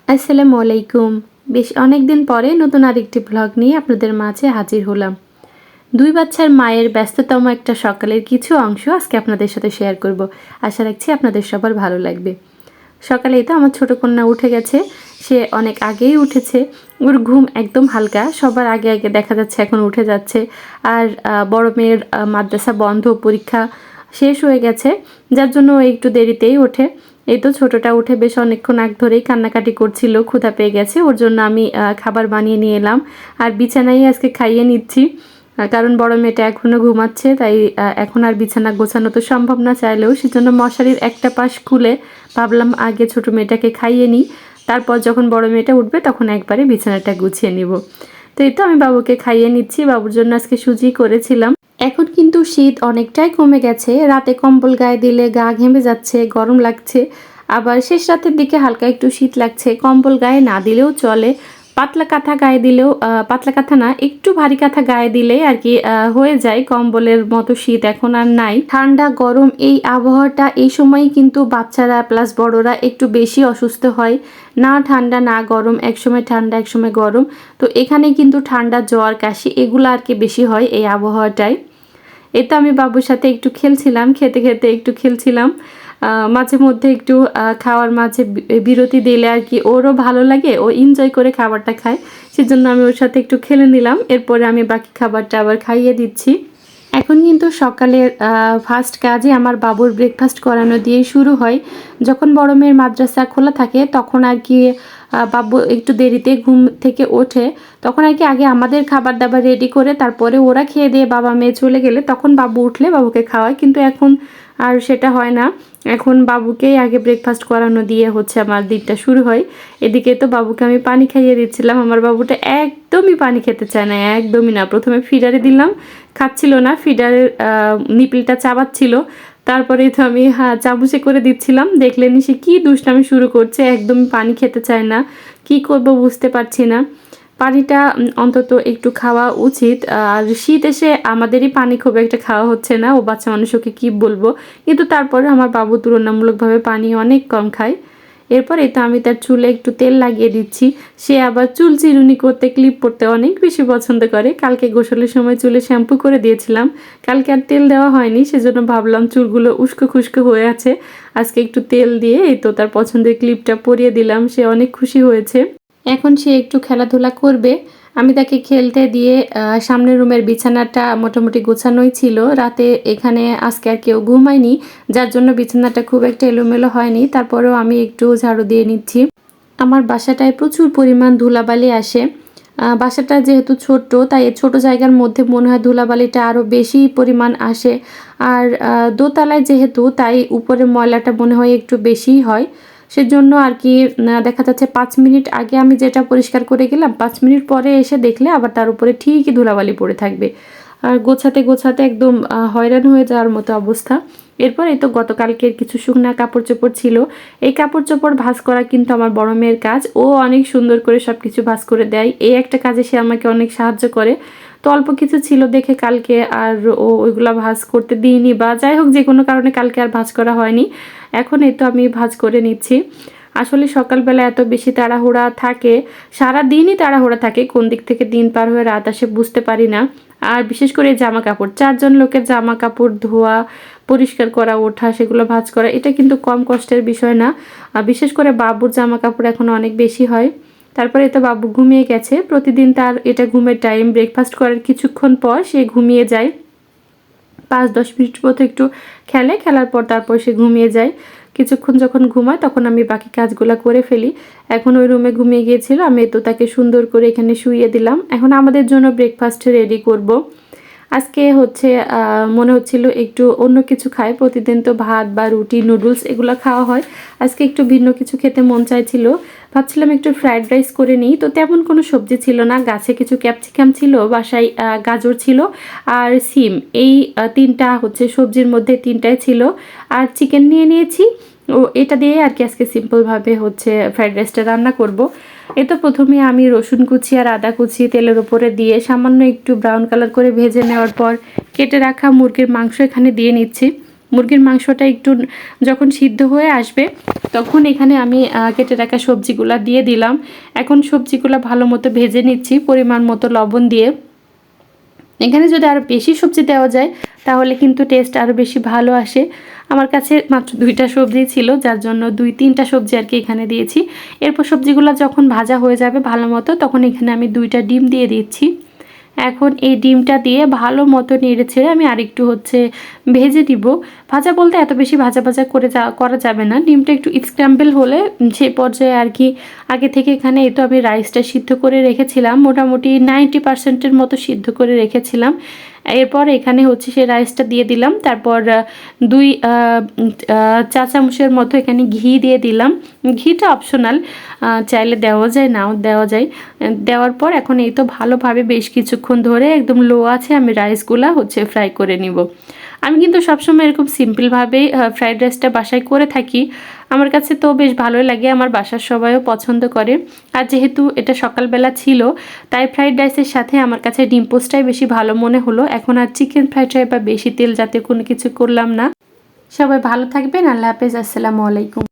আসসালামু আলাইকুম। বেশ অনেকদিন পরে নতুন আরেকটি ব্লগ নিয়ে আপনাদের মাঝে হাজির হলাম। ২ বাচ্চার মায়ের ব্যস্ততম একটা সকালের কিছু অংশ আজকে আপনাদের সাথে শেয়ার করব। আশা রাখছি আপনাদের সবার ভালো লাগবে। সকালেই তো আমার ছোট কন্যা উঠে গেছে। সে অনেক আগেই উঠেছে। ওর ঘুম একদম হালকা। সবার আগে দেখা যাচ্ছে এখন উঠে যাচ্ছে। আর বড় মেয়ের মাদ্রাসা বন্ধ, পরীক্ষা শেষ হয়ে গেছে। যার জন্য ও একটু দেরিতেই ওঠে। এই তো ছোটটা উঠে বেশ অনেকক্ষণ আগ ধরেই কান্নাকাটি করছিল, ক্ষুধা পেয়ে গেছে। ওর জন্য আমি খাবার বানিয়ে নিয়ে এলাম আর বিছানায় আজকে খাইয়ে নিচ্ছি। কারণ বড় মেয়েটা এখনও ঘুমাচ্ছে, তাই এখন আর বিছানা গোছানো তো সম্ভব না চাইলেও। সেজন্য মশারির একটা পাশ খুলে ভাবলাম আগে ছোট মেয়েটাকে খাইয়ে নিই, তারপর যখন বড় মেয়েটা উঠবে তখন একবারে বিছানাটা গুছিয়ে নিব। তো এই তো আমি বাবুকে খাইয়ে নিচ্ছি। বাবুর জন্য আজকে সুজি করেছিলাম। এখন কিন্তু শীত অনেকটাই কমে গেছে। রাতে কম্বল গায়ে দিলে গা ঘেমে যাচ্ছে, গরম লাগছে। আবার শেষ রাতের দিকে হালকা একটু শীত লাগছে। কম্বল গায়ে না দিলেও চলে। পাতলা কাঁথা গায়ে দিলেও পাতলা কাঁথা না, একটু ভারী কাঁথা গায়ে দিলে আর কি হয়ে যায়। কম্বলের মতো শীত এখন আর নাই। ঠান্ডা গরম এই আবহাওয়াটা এই সময়ই কিন্তু বাচ্চারা প্লাস বড়রা একটু বেশি অসুস্থ হয়। না ঠান্ডা না গরম, একসময় ঠান্ডা একসময় গরম। তো এখানে কিন্তু ঠান্ডা জ্বর কাশি এগুলো আর কি বেশি হয় এই আবহাওয়াটায়। এই তো আমি বাবুর সাথে একটু খেলছিলাম, খেতে খেতে একটু খেলছিলাম। মাঝে মধ্যে একটু খাওয়ার মাঝে বিরতি দিলে আর কি ওরও ভালো লাগে, ও এনজয় করে খাবারটা খায়। সেজন্য আমি ওর সাথে একটু খেলে নিলাম। এরপরে আমি বাকি খাবারটা আবার খাইয়ে দিচ্ছি। এখন কিন্তু সকালের ফার্স্ট কাজই আমার বাবুর ব্রেকফাস্ট করানো দিয়েই শুরু হয়। যখন বড় মেয়ের মাদ্রাসা খোলা থাকে তখন আর কি বাবু একটু দেরিতে ঘুম থেকে ওঠে। তখন আর কি আগে আমাদের খাবার দাবার রেডি করে তারপরে ওরা খেয়ে দিয়ে বাবা মেয়ে চলে গেলে তখন বাবু উঠলে বাবুকে খাওয়ায়। কিন্তু এখন আর সেটা হয় না। এখন বাবুকেই আগে ব্রেকফাস্ট করানো দিয়ে হচ্ছে আমার দিনটা শুরু হয়। এদিকে তো বাবুকে আমি পানি খাইয়ে দিচ্ছিলাম। আমার বাবুটা একদমই পানি খেতে চায় না, একদমই না। প্রথমে ফিডারে দিলাম, খাচ্ছিল না। ফিডারের নিপিলটা চাবাচ্ছিল। তারপরেই তো আমি চামচে করে দিচ্ছিলাম। দেখলেনি সে কী দুষ্টামি শুরু করছে, একদমই পানি খেতে চায় না। কি করব বুঝতে পারছি না। পানিটা অন্তত একটু খাওয়া উচিত। আর শীত এসে আমাদেরই পানি খুব একটা খাওয়া হচ্ছে না। ও বাচ্চা মানুষকে কী বলবো, কিন্তু তারপরে আমার বাবু তুলনামূলকভাবে পানি অনেক কম খায়। এরপর তো আমি তার চুলে একটু তেল লাগিয়ে দিচ্ছি। সে আবার চুল চিরুনি করতে, ক্লিপ করতে অনেক বেশি পছন্দ করে। কালকে গোসলের সময় চুলে শ্যাম্পু করে দিয়েছিলাম, কালকে আর তেল দেওয়া হয়নি। সেজন্য ভাবলাম চুলগুলো উস্কো খুস্কো হয়ে আছে, আজকে একটু তেল দিয়ে এই তো তার পছন্দের ক্লিপটা পরিয়ে দিলাম। সে অনেক খুশি হয়েছে। এখন সে একটু খেলাধুলা করবে। আমি তাকে খেলতে দিয়ে সামনের রুমের বিছানাটা মোটামুটি গোছানোই ছিল। রাতে এখানে আজকে আর কেউ ঘুমায়নি, যার জন্য বিছানাটা খুব একটা এলোমেলো হয়নি। তারপরেও আমি একটু ঝাড়ু দিয়ে নিচ্ছি। আমার বাসাটায় প্রচুর পরিমাণ ধুলাবালি আসে। বাসাটা যেহেতু ছোট্ট, তাই ছোট জায়গার মধ্যে মনে হয় ধুলাবালিটা আরও বেশি পরিমাণ আসে। আর দোতলায় যেহেতু, তাই উপরে ময়লাটা মনে হয় একটু বেশিই হয়। সেজন্য আর কি দেখা যাচ্ছে 5 মিনিট আগে আমি যেটা পরিষ্কার করে গেলাম, 5 মিনিট পরে এসে দেখলে আবার তার উপরে ঠিকই ধুলাবালি পড়ে থাকবে। আর গোছাতে গোছাতে একদম হয়রান হয়ে যাওয়ার মতো অবস্থা। এরপর এই তো গতকালকের কিছু শুকনা কাপড় চোপড় ছিল। এই কাপড় চোপড় ভাঁজ করা কিন্তু আমার বড় মেয়ের কাজ। ও অনেক সুন্দর করে সব কিছু ভাঁজ করে দেয়। এই একটা কাজে সে আমাকে অনেক সাহায্য করে। তো অল্প কিছু ছিল দেখে কালকে আর ওইগুলা ভাঁজ করতে দিইনি, বা যাই হোক যে কোনো কারণে কালকে আর ভাঁজ করা হয়নি। এখন এই তো আমি ভাঁজ করে নিচ্ছি। আসলে সকালবেলা এত বেশি তাড়াহুড়া থাকে, সারা দিনই তাড়াহুড়া থাকে, কোন দিক থেকে দিন পার হয়ে রাত আসে বুঝতে পারি না। আর বিশেষ করে জামা কাপড়, 4 জন লোকের জামা কাপড় ধোয়া, পরিষ্কার করা, ওঠা, সেগুলো ভাঁজ করা, এটা কিন্তু কম কষ্টের বিষয় না। বিশেষ করে বাবুর জামা কাপড় এখন অনেক বেশি হয়। তারপরে তো বাবু ঘুমিয়ে গেছে। প্রতিদিন তার এটা ঘুমের টাইম। ব্রেকফাস্ট করার কিছুক্ষণ পর সে ঘুমিয়ে যায়। 5-10 মিনিট মতো একটু খেলে, খেলার পর তারপর সে ঘুমিয়ে যায়। কিছুক্ষণ যখন ঘুমায় তখন আমি বাকি কাজগুলো করে ফেলি। এখন ওই রুমে ঘুমিয়ে গিয়েছিল, আমি তো তাকে সুন্দর করে এখানে শুইয়ে দিলাম। এখন আমাদের জন্য ব্রেকফাস্ট রেডি করব। আজকে হচ্ছে মনে হচ্ছিল একটু অন্য কিছু খাই। প্রতিদিন তো ভাত বা রুটি, নুডলস এগুলো খাওয়া হয়। আজকে একটু ভিন্ন কিছু খেতে মন চাইছিল। ভাবছিলাম একটু ফ্রাইড রাইস করে নিই। তো তেমন কোনো সবজি ছিল না। গাছে কিছু ক্যাপসিকাম ছিল, বাসায় গাজর ছিল আর সিম। এই 3টা হচ্ছে সবজির মধ্যে 3টাই ছিল। আর চিকেন নিয়ে নিয়েছি। এটা দিয়ে আর কি আজকে সিম্পলভাবে হচ্ছে ফ্রাইড রাইসটা রান্না করব। তো প্রথমে আমি রসুন কুচি আর আদা কুচি তেলের উপরে দিয়ে সামান্য একটু ব্রাউন কালার করে ভেজে নেওয়ার পর কেটে রাখা মুরগির মাংস এখানে দিয়ে নিচ্ছি। মুরগির মাংসটা একটু যখন সিদ্ধ হয়ে আসবে তখন এখানে আমি কেটে রাখা সবজিগুলো দিয়ে দিলাম। এখন সবজিগুলো ভালো মতো ভেজে নিচ্ছি পরিমাণ মতো লবণ দিয়ে। এখানে যদি আরও বেশি সবজি দেওয়া যায় তাহলে কিন্তু টেস্ট আরও বেশি ভালো আসে। আমার কাছে মাত্র 2টা সবজি ছিল, যার জন্য 2-3টা সবজি আর কি এখানে দিয়েছি। এরপর সবজিগুলো যখন ভাজা হয়ে যাবে ভালো মতো তখন এখানে আমি 2টা ডিম দিয়ে দিচ্ছি। এখন এই ডিমটা দিয়ে ভালো মতো নেড়ে ছেড়ে আমি আরেকটু ভেজে দিব। ভাজা বলতে এত বেশি ভাজা ভাজা করা যাবে না, ডিমটা একটু স্ক্র্যাম্বল হলে সে পর্যায়ে আর কি। আগে থেকে এখানে এই তো আমি রাইসটা সিদ্ধ করে রেখেছিলাম, মোটামুটি 90%-এর মতো সিদ্ধ করে রেখেছিলাম। এরপর এখানে সে রাইসটা দিয়ে দিলাম। তারপর 2 চা চামচের মতো এখানে ঘি দিয়ে দিলাম। ঘিটা অপশনাল, চাইলে দেওয়া যায় নাও দেওয়া যায়। দেওয়ার পর এখন এই তো ভালোভাবে বেশ কিছুক্ষণ ধরে একদম লো আছে আমি রাইসগুলা ফ্রাই করে নিব। আমি কিন্তু সবসময় এরকম সিম্পলভাবেই ফ্রাইড রাইসটা বাসায় করে থাকি। আমার কাছে তো বেশ ভালোই লাগে, আমার বাসার সবাইও পছন্দ করে। আর যেহেতু এটা সকালবেলা ছিল তাই ফ্রাইড রাইসের সাথে আমার কাছে ডিম পোস্টটাই বেশি ভালো মনে হলো। এখন আর চিকেন ফ্রাইড রাইস বা বেশি তেল জাতীয় কোনো কিছু করলাম না। সবাই ভালো থাকবেন। আল্লাহ হাফেজ। আসসালামু আলাইকুম।